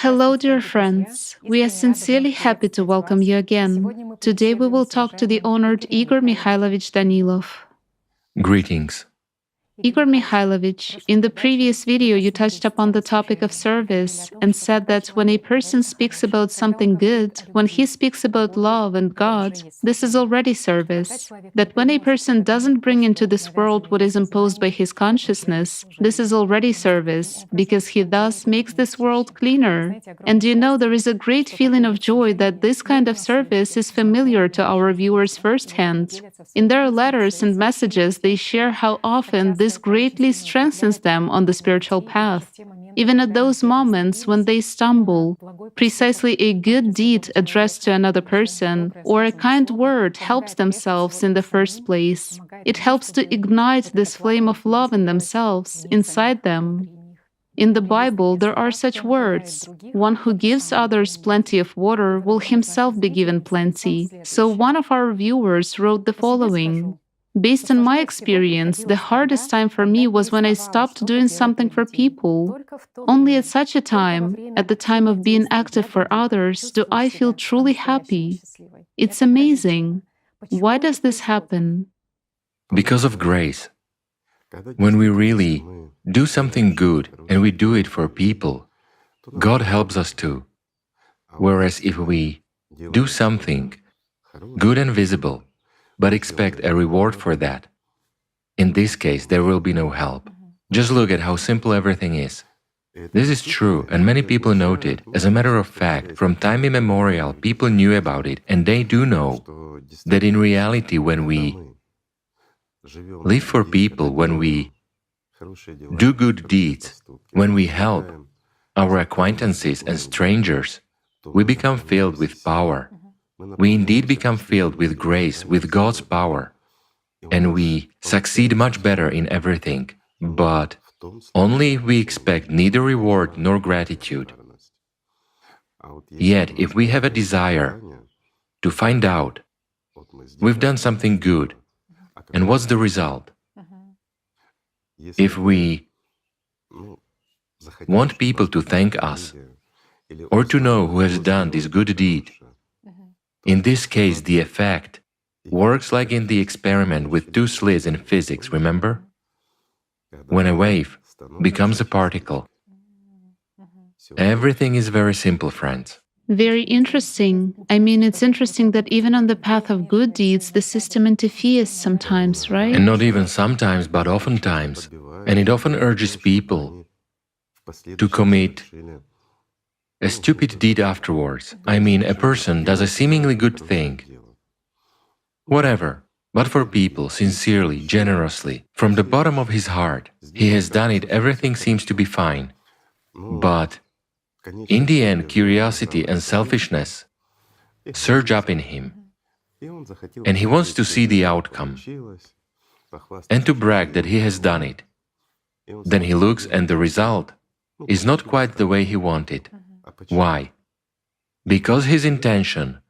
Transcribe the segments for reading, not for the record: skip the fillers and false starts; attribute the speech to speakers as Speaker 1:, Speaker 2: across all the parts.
Speaker 1: Hello, dear friends. We are sincerely happy to welcome you again. Today we will talk to the honored Igor Mikhailovich Danilov.
Speaker 2: Greetings.
Speaker 1: Igor Mikhailovich, in the previous video you touched upon the topic of service and said that when a person speaks about something good, when he speaks about love and God, this is already service. That when a person doesn't bring into this world what is imposed by his consciousness, this is already service, because he thus makes this world cleaner. And you know, there is a great feeling of joy that this kind of service is familiar to our viewers firsthand. In their letters and messages, they share how often this greatly strengthens them on the spiritual path. Even at those moments when they stumble, precisely a good deed addressed to another person or a kind word helps themselves in the first place. It helps to ignite this flame of love in themselves, inside them. In the Bible, there are such words: one who gives others plenty of water will himself be given plenty. So one of our viewers wrote the following: based on my experience, the hardest time for me was when I stopped doing something for people. Only at such a time, at the time of being active for others, do I feel truly happy. It's amazing. Why does this happen?
Speaker 2: Because of grace. When we really do something good and we do it for people, God helps us too. Whereas if we do something good and visible, but expect a reward for that, in this case there will be no help. Just look at how simple everything is. This is true, and many people note it. As a matter of fact, from time immemorial, people knew about it, and they do know that in reality, when we live for people, when we do good deeds, when we help our acquaintances and strangers, we become filled with power. We indeed become filled with grace, with God's power, and we succeed much better in everything, but only if we expect neither reward nor gratitude. Yet, if we have a desire to find out we've done something good, and what's the result? If we want people to thank us or to know who has done this good deed, in this case the effect works like in the experiment with two slits in physics, remember? When a wave becomes a particle. Everything is very simple, friends.
Speaker 1: Very interesting. I mean, it's interesting that even on the path of good deeds, the system interferes sometimes, right?
Speaker 2: And not even sometimes, but oftentimes. And it often urges people to commit a stupid deed afterwards. I mean, a person does a seemingly good thing, whatever, but for people, sincerely, generously, from the bottom of his heart, he has done it, everything seems to be fine. But in the end, curiosity and selfishness surge up in him, and he wants to see the outcome and to brag that he has done it. Then he looks and the result is not quite the way he wanted. Why? Because his intention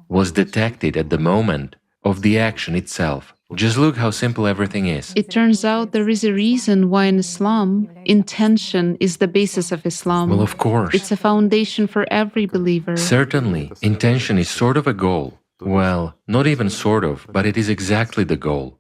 Speaker 2: was detected at the moment of the action itself. Just look how simple everything is.
Speaker 1: It turns out there is a reason why in Islam, intention is the basis of Islam.
Speaker 2: Well, of course.
Speaker 1: It's a foundation for every believer.
Speaker 2: Certainly, intention is sort of a goal. Well, not even sort of, but it is exactly the goal.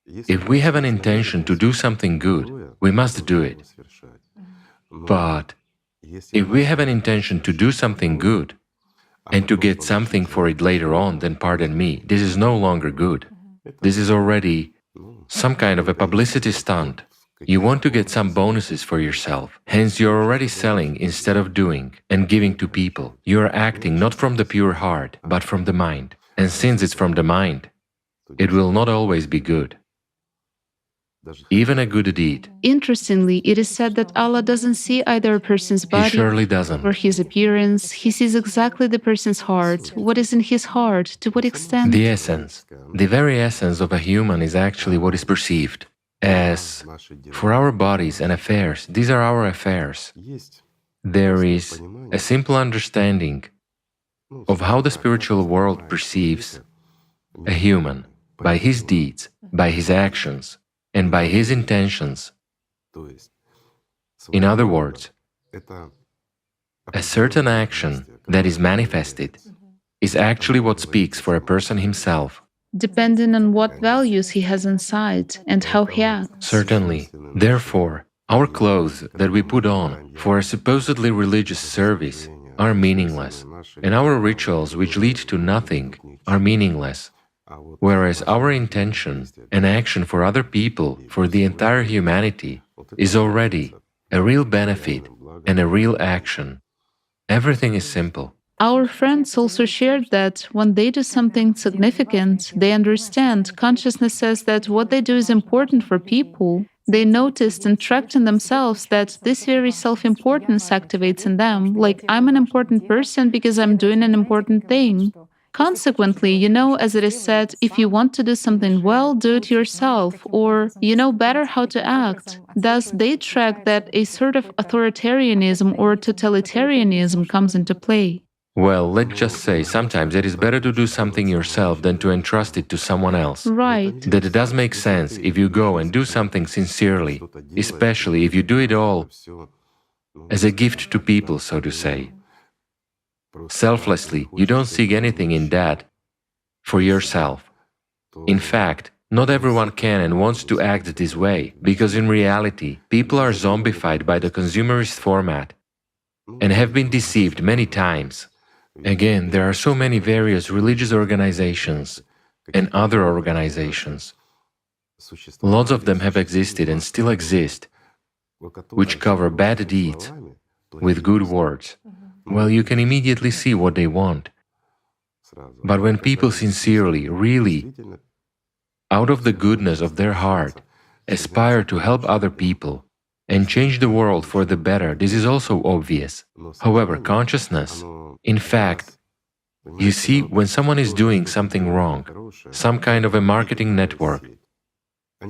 Speaker 2: If we have an intention to do something good, we must do it. But if we have an intention to do something good and to get something for it later on, then pardon me, this is no longer good. This is already some kind of a publicity stunt. You want to get some bonuses for yourself, hence you're already selling instead of doing and giving to people. You're acting not from the pure heart, but from the mind. And since it's from the mind, it will not always be good. Even a good deed.
Speaker 1: Interestingly, it is said that Allah doesn't see either a person's
Speaker 2: He
Speaker 1: body
Speaker 2: surely doesn't.
Speaker 1: or his appearance. He sees exactly the person's heart, what is in his heart, to what extent.
Speaker 2: The essence, the very essence of a human is actually what is perceived. As for our bodies and affairs, these are our affairs. There is a simple understanding of how the spiritual world perceives a human by his deeds, by his actions, and by his intentions. In other words, A certain action that is manifested is actually what speaks for a person himself.
Speaker 1: depending on what values he has inside and how he acts.
Speaker 2: Certainly. Therefore, our clothes that we put on for a supposedly religious service are meaningless, and our rituals which lead to nothing are meaningless, whereas our intention and action for other people, for the entire humanity, is already a real benefit and a real action. Everything is simple.
Speaker 1: Our friends also shared that when they do something significant, they understand consciousness says that what they do is important for people. They noticed and tracked in themselves that this very self importance activates in them, like I'm an important person because I'm doing an important thing. Consequently, as it is said, if you want to do something well, do it yourself, or you know better how to act. Thus, they track that a sort of authoritarianism or totalitarianism comes into play.
Speaker 2: Well, let's just say sometimes it is better to do something yourself than to entrust it to someone else.
Speaker 1: Right.
Speaker 2: That it does make sense if you go and do something sincerely, especially if you do it all as a gift to people, so to say. Selflessly, you don't seek anything in that for yourself. In fact, not everyone can and wants to act this way, because in reality, people are zombified by the consumerist format and have been deceived many times. Again, there are so many various religious organizations and other organizations. Lots of them have existed and still exist, which cover bad deeds with good words. Well, you can immediately see what they want. But when people sincerely, really, out of the goodness of their heart, aspire to help other people and change the world for the better, this is also obvious. However, consciousness, in fact, you see, when someone is doing something wrong, some kind of a marketing network,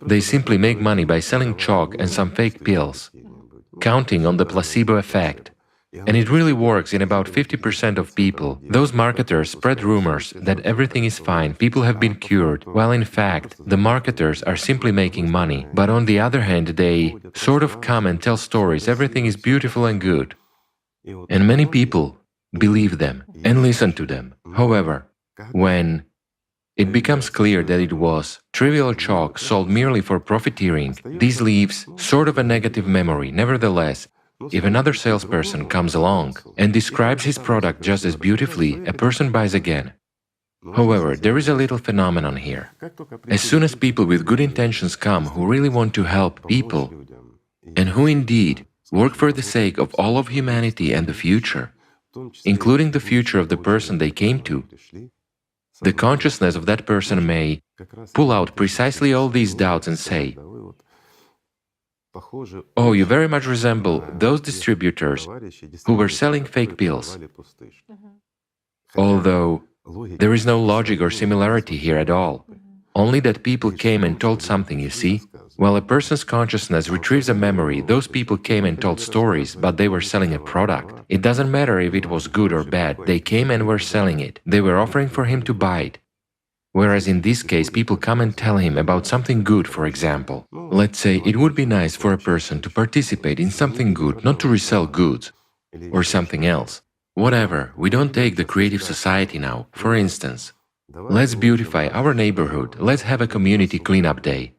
Speaker 2: they simply make money by selling chalk and some fake pills, counting on the placebo effect. And it really works in about 50% of people. Those marketers spread rumors that everything is fine, people have been cured, while in fact, the marketers are simply making money. But on the other hand, they sort of come and tell stories, everything is beautiful and good. And many people believe them and listen to them. However, when it becomes clear that it was trivial chalk sold merely for profiteering, this leaves sort of a negative memory. Nevertheless, if another salesperson comes along and describes his product just as beautifully, a person buys again. However, there is a little phenomenon here. As soon as people with good intentions come who really want to help people, and who indeed work for the sake of all of humanity and the future, including the future of the person they came to, the consciousness of that person may pull out precisely all these doubts and say, "Oh, you very much resemble those distributors who were selling fake pills." Although there is no logic or similarity here at all, only that people came and told something, you see? While a person's consciousness retrieves a memory, those people came and told stories, but they were selling a product. It doesn't matter if it was good or bad, they came and were selling it. They were offering for him to buy it. Whereas in this case, people come and tell him about something good, for example. Let's say it would be nice for a person to participate in something good, not to resell goods or something else. Whatever, we don't take the creative society now. For instance, let's beautify our neighborhood, let's have a community cleanup day.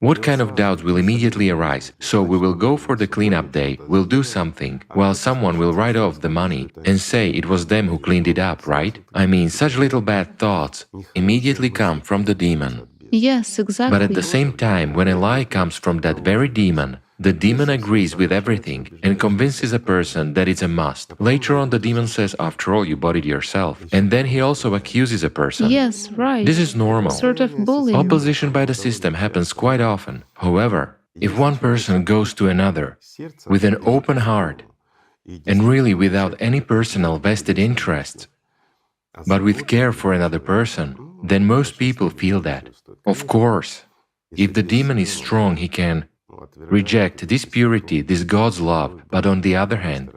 Speaker 2: What kind of doubts will immediately arise? So we will go for the cleanup day, we'll do something, while someone will write off the money and say it was them who cleaned it up, right? I mean, such little bad thoughts immediately come from the demon.
Speaker 1: Yes, exactly.
Speaker 2: But at the same time, when a lie comes from that very demon, the demon agrees with everything and convinces a person that it's a must. Later on, the demon says, after all, you bought it yourself. And then he also accuses a person.
Speaker 1: Yes, right.
Speaker 2: This is normal.
Speaker 1: Sort of bullying.
Speaker 2: Opposition by the system happens quite often. However, if one person goes to another with an open heart and really without any personal vested interests, but with care for another person, then most people feel that. Of course, if the demon is strong, he can reject this purity, this God's love, but on the other hand,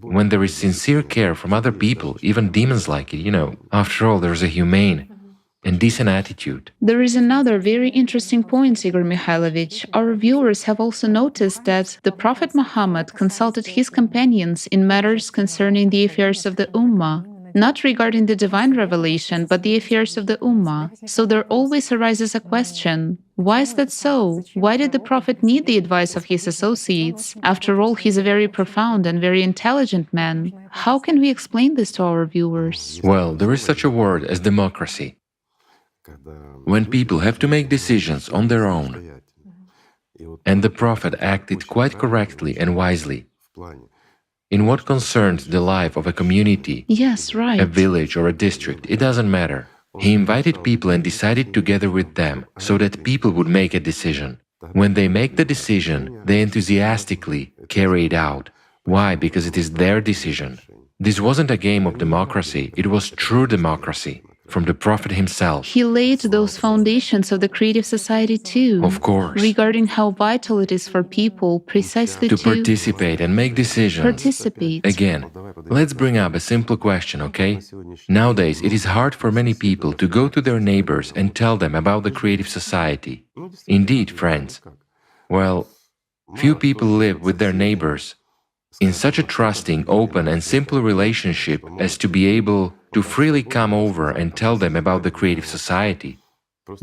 Speaker 2: when there is sincere care from other people, even demons like it, after all, there's a humane and decent attitude.
Speaker 1: There is another very interesting point, Igor Mikhailovich. Our viewers have also noticed that the Prophet Muhammad consulted his companions in matters concerning the affairs of the Ummah, not regarding the divine revelation, but the affairs of the Ummah. So there always arises a question: why is that so? Why did the Prophet need the advice of his associates? After all, he's a very profound and very intelligent man. How can we explain this to our viewers?
Speaker 2: Well, there is such a word as democracy. When people have to make decisions on their own, and the Prophet acted quite correctly and wisely in what concerns the life of a community,
Speaker 1: Yes, right.
Speaker 2: a village or a district, it doesn't matter. He invited people and decided together with them so that people would make a decision. When they make the decision, they enthusiastically carry it out. Why? Because it is their decision. This wasn't a game of democracy, it was true democracy from the Prophet himself.
Speaker 1: He laid those foundations of the creative society too.
Speaker 2: Of course.
Speaker 1: Regarding how vital it is for people precisely
Speaker 2: To participate and make decisions.
Speaker 1: participate.
Speaker 2: Again, let's bring up a simple question, okay? Nowadays, it is hard for many people to go to their neighbors and tell them about the creative society. Indeed, friends. Well, few people live with their neighbors in such a trusting, open and simple relationship as to be able to freely come over and tell them about the creative society.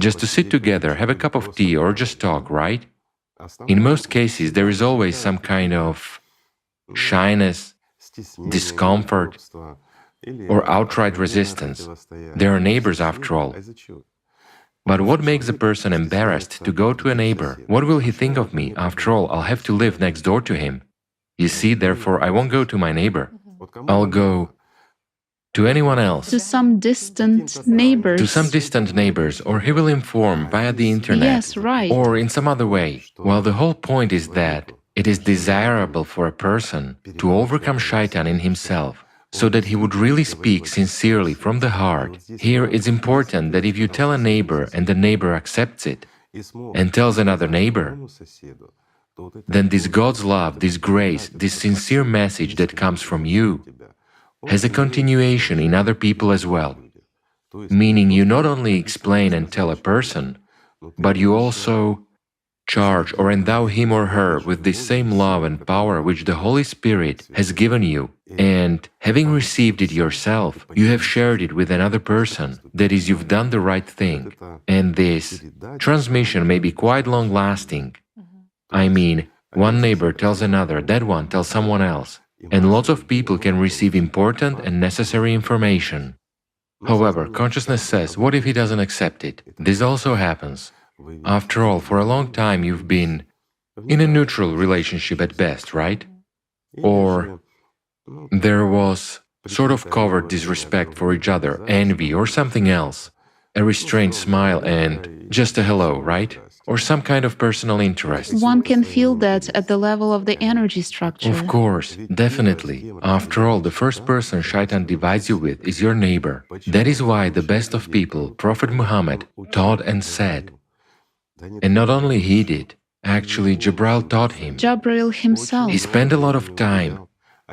Speaker 2: Just to sit together, have a cup of tea or just talk, right? In most cases, there is always some kind of shyness, discomfort, or outright resistance. They are neighbors after all. But what makes a person embarrassed to go to a neighbor? What will he think of me? After all, I'll have to live next door to him. You see, therefore, I won't go to my neighbor. I'll go to anyone else.
Speaker 1: To some distant neighbors.
Speaker 2: To some distant neighbors, or he will inform via the internet.
Speaker 1: Yes, right.
Speaker 2: Or in some other way. Well, the whole point is that it is desirable for a person to overcome shaitan in himself, so that he would really speak sincerely from the heart. Here it's important that if you tell a neighbor and the neighbor accepts it, and tells another neighbor, then this God's love, this grace, this sincere message that comes from you has a continuation in other people as well. Meaning you not only explain and tell a person, but you also charge or endow him or her with this same love and power which the Holy Spirit has given you, and having received it yourself, you have shared it with another person. That is, you've done the right thing. And this transmission may be quite long-lasting. I mean, one neighbor tells another, that one tells someone else, and lots of people can receive important and necessary information. However, consciousness says, what if he doesn't accept it? This also happens. After all, for a long time you've been in a neutral relationship at best, right? Or there was sort of covert disrespect for each other, envy or something else, a restrained smile and just a hello, right? Or some kind of personal interest.
Speaker 1: One can feel that at the level of the energy structure.
Speaker 2: Of course, definitely. After all, the first person shaitan divides you with is your neighbor. That is why the best of people, Prophet Muhammad, taught and said. And not only he did, actually Jibril taught him.
Speaker 1: Jabril himself.
Speaker 2: He spent a lot of time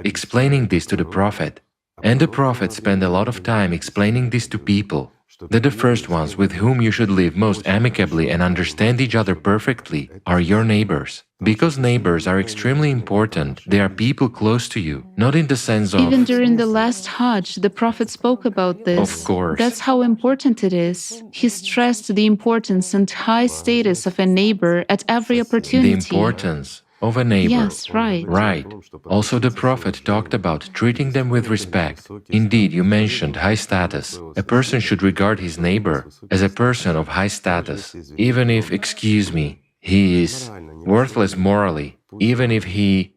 Speaker 2: explaining this to the Prophet. And the Prophet spent a lot of time explaining this to people. That the first ones with whom you should live most amicably and understand each other perfectly are your neighbors. Because neighbors are extremely important, they are people close to you, not in the sense of…
Speaker 1: Even during the last Hajj, the Prophet spoke about this.
Speaker 2: Of course.
Speaker 1: That's how important it is. He stressed the importance and high status of a neighbor at every opportunity.
Speaker 2: The importance of a neighbor.
Speaker 1: Yes, right.
Speaker 2: Right. Also, the Prophet talked about treating them with respect. Indeed, you mentioned high status. A person should regard his neighbor as a person of high status, even if, excuse me, he is worthless morally, even if he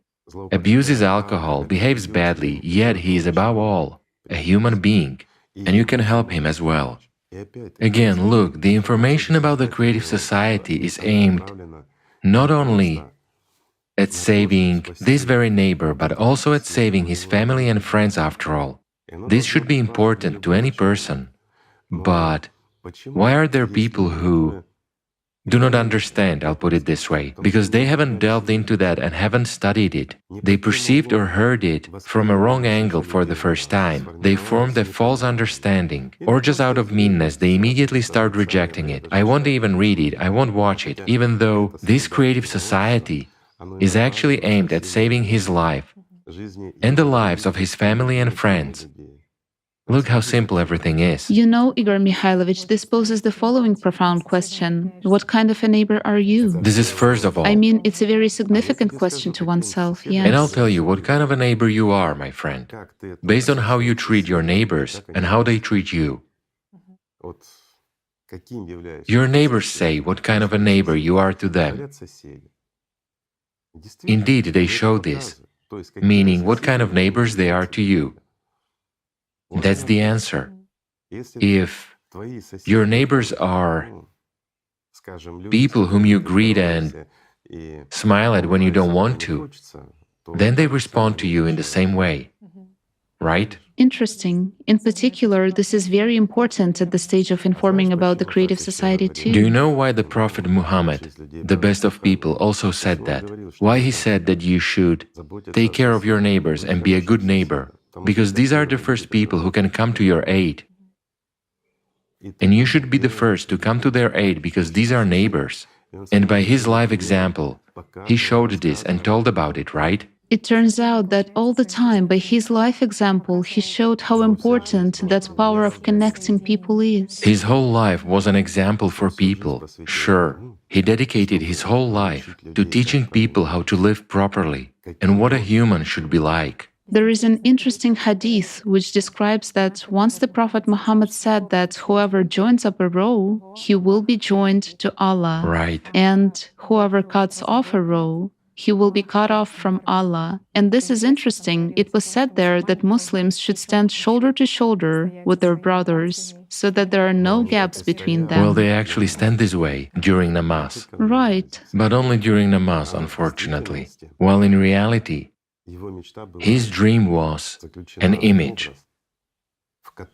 Speaker 2: abuses alcohol, behaves badly, yet he is above all a human being, and you can help him as well. Again, look, the information about the creative society is aimed not only at saving this very neighbor, but also at saving his family and friends after all. This should be important to any person. But why are there people who do not understand, I'll put it this way, because they haven't delved into that and haven't studied it. They perceived or heard it from a wrong angle for the first time. They formed a false understanding, or just out of meanness, they immediately start rejecting it. I won't even read it, I won't watch it, even though this creative society is actually aimed at saving his life and the lives of his family and friends. Look how simple everything is.
Speaker 1: You know, Igor Mikhailovich, this poses the following profound question. What kind of a neighbor are you?
Speaker 2: This is first of all.
Speaker 1: I mean, it's a very significant question to oneself, yes.
Speaker 2: And I'll tell you what kind of a neighbor you are, my friend, based on how you treat your neighbors and how they treat you. Your neighbors say what kind of a neighbor you are to them. Indeed, they show this, meaning what kind of neighbors they are to you. That's the answer. If your neighbors are people whom you greet and smile at when you don't want to, then they respond to you in the same way, right?
Speaker 1: Interesting. In particular, this is very important at the stage of informing about the creative society too.
Speaker 2: Do you know why the Prophet Muhammad, the best of people, also said that? Why he said that you should take care of your neighbors and be a good neighbor? Because these are the first people who can come to your aid. And you should be the first to come to their aid because these are neighbors. And by his live example, he showed this and told about it, right?
Speaker 1: It turns out that all the time, by his life example, he showed how important that power of connecting people is.
Speaker 2: His whole life was an example for people. Sure, he dedicated his whole life to teaching people how to live properly and what a human should be like.
Speaker 1: There is an interesting hadith which describes that once the Prophet Muhammad said that whoever joins up a row, he will be joined to Allah.
Speaker 2: Right.
Speaker 1: And whoever cuts off a row, he will be cut off from Allah. And this is interesting. It was said there that Muslims should stand shoulder to shoulder with their brothers so that there are no gaps between them.
Speaker 2: Well, they actually stand this way during namaz.
Speaker 1: Right.
Speaker 2: But only during namaz, unfortunately. While in reality, his dream was an image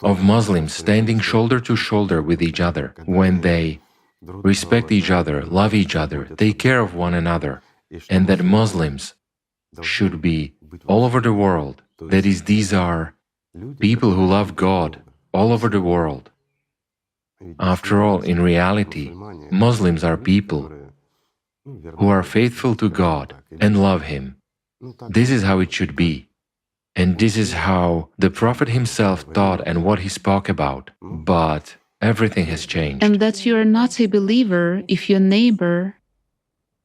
Speaker 2: of Muslims standing shoulder to shoulder with each other when they respect each other, love each other, take care of one another, and that Muslims should be all over the world. That is, these are people who love God all over the world. After all, in reality, Muslims are people who are faithful to God and love Him. This is how it should be. And this is how the Prophet himself taught and what he spoke about. But everything has changed.
Speaker 1: And that you are not a believer if your neighbor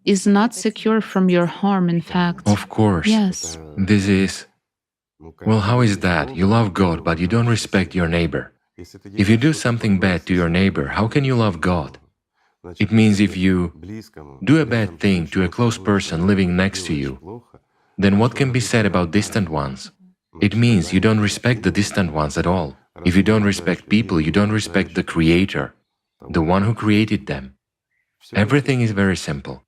Speaker 1: is not secure from your harm, in fact.
Speaker 2: Of course.
Speaker 1: Yes.
Speaker 2: This is... Well, how is that? You love God, but you don't respect your neighbor. If you do something bad to your neighbor, how can you love God? It means if you do a bad thing to a close person living next to you, then what can be said about distant ones? It means you don't respect the distant ones at all. If you don't respect people, you don't respect the Creator, the one who created them. Everything is very simple.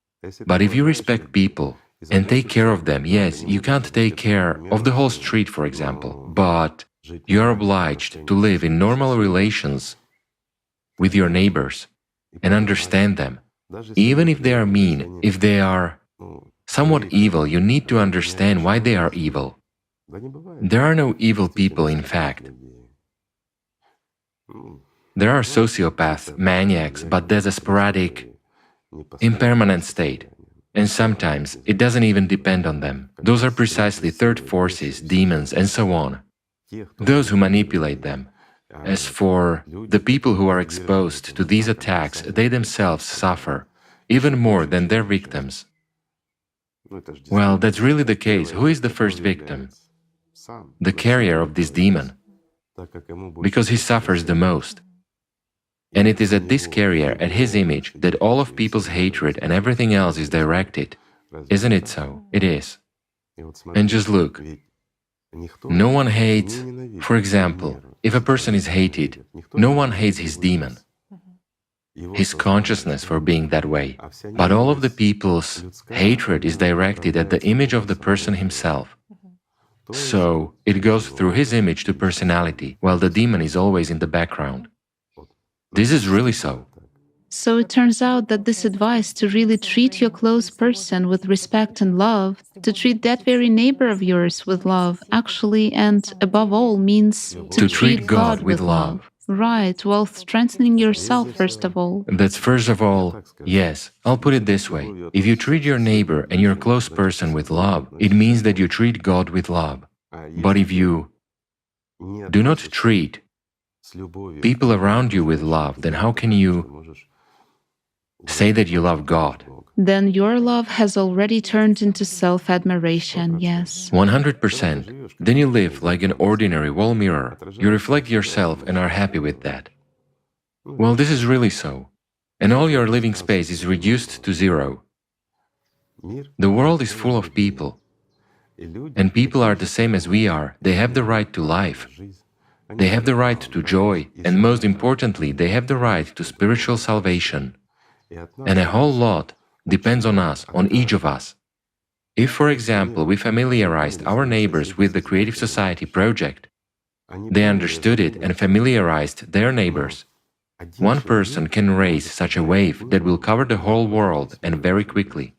Speaker 2: But if you respect people and take care of them, yes, you can't take care of the whole street, for example, but you are obliged to live in normal relations with your neighbors and understand them. Even if they are mean, if they are somewhat evil, you need to understand why they are evil. There are no evil people, in fact. There are sociopaths, maniacs, but there's a sporadic, impermanent state. And sometimes it doesn't even depend on them. Those are precisely third forces, demons, and so on. Those who manipulate them. As for the people who are exposed to these attacks, they themselves suffer, even more than their victims. Well, that's really the case. Who is the first victim? The carrier of this demon, because he suffers the most. And it is at this carrier, at his image, that all of people's hatred and everything else is directed. Isn't it so? It is. And just look, no one hates, for example, if a person is hated, no one hates his demon, his consciousness for being that way. But all of the people's hatred is directed at the image of the person himself. So it goes through his image to personality, while the demon is always in the background. This is really so.
Speaker 1: So it turns out that this advice to really treat your close person with respect and love, to treat that very neighbor of yours with love, actually, and above all, means to
Speaker 2: To treat
Speaker 1: treat
Speaker 2: God
Speaker 1: God
Speaker 2: with
Speaker 1: with
Speaker 2: love.
Speaker 1: love. Right, while strengthening yourself, first of all.
Speaker 2: That's first of all, yes, I'll put it this way. If you treat your neighbor and your close person with love, it means that you treat God with love. But if you do not treat people around you with love, then how can you say that you love God?
Speaker 1: Then your love has already turned into self admiration, yes.
Speaker 2: 100%. Then you live like an ordinary wall mirror. You reflect yourself and are happy with that. Well, this is really so. And all your living space is reduced to zero. The world is full of people, and people are the same as we are. They have the right to life. They have the right to joy, and most importantly, they have the right to spiritual salvation. And a whole lot depends on us, on each of us. If, for example, we familiarized our neighbors with the Creative Society project, they understood it and familiarized their neighbors, one person can raise such a wave that will cover the whole world and very quickly.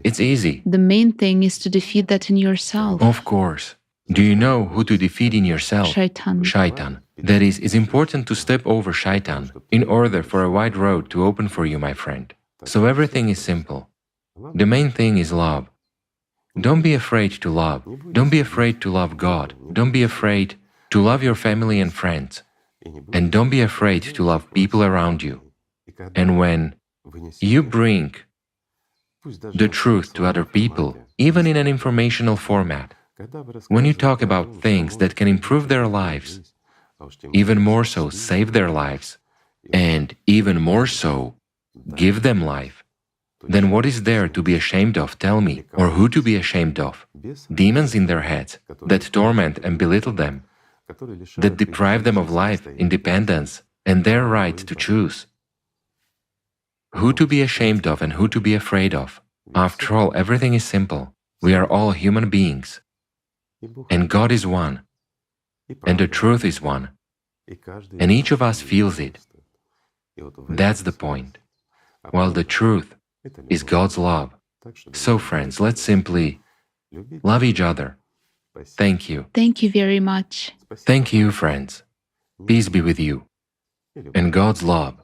Speaker 2: It's easy.
Speaker 1: The main thing is to defeat that in yourself.
Speaker 2: Of course. Do you know who to defeat in yourself?
Speaker 1: Shaitan.
Speaker 2: Shaitan. That is, it's important to step over shaitan in order for a wide road to open for you, my friend. So everything is simple. The main thing is love. Don't be afraid to love. Don't be afraid to love God. Don't be afraid to love your family and friends. And don't be afraid to love people around you. And when you bring the truth to other people, even in an informational format, when you talk about things that can improve their lives, even more so save their lives, and even more so give them life, then what is there to be ashamed of, tell me, or who to be ashamed of? Demons in their heads that torment and belittle them, that deprive them of life, independence, and their right to choose. Who to be ashamed of and who to be afraid of? After all, everything is simple. We are all human beings. And God is one. And the truth is one. And each of us feels it. That's the point. While the truth is God's love. So friends, let's simply love each other. Thank you.
Speaker 1: Thank you very much.
Speaker 2: Thank you, friends. Peace be with you. And God's love.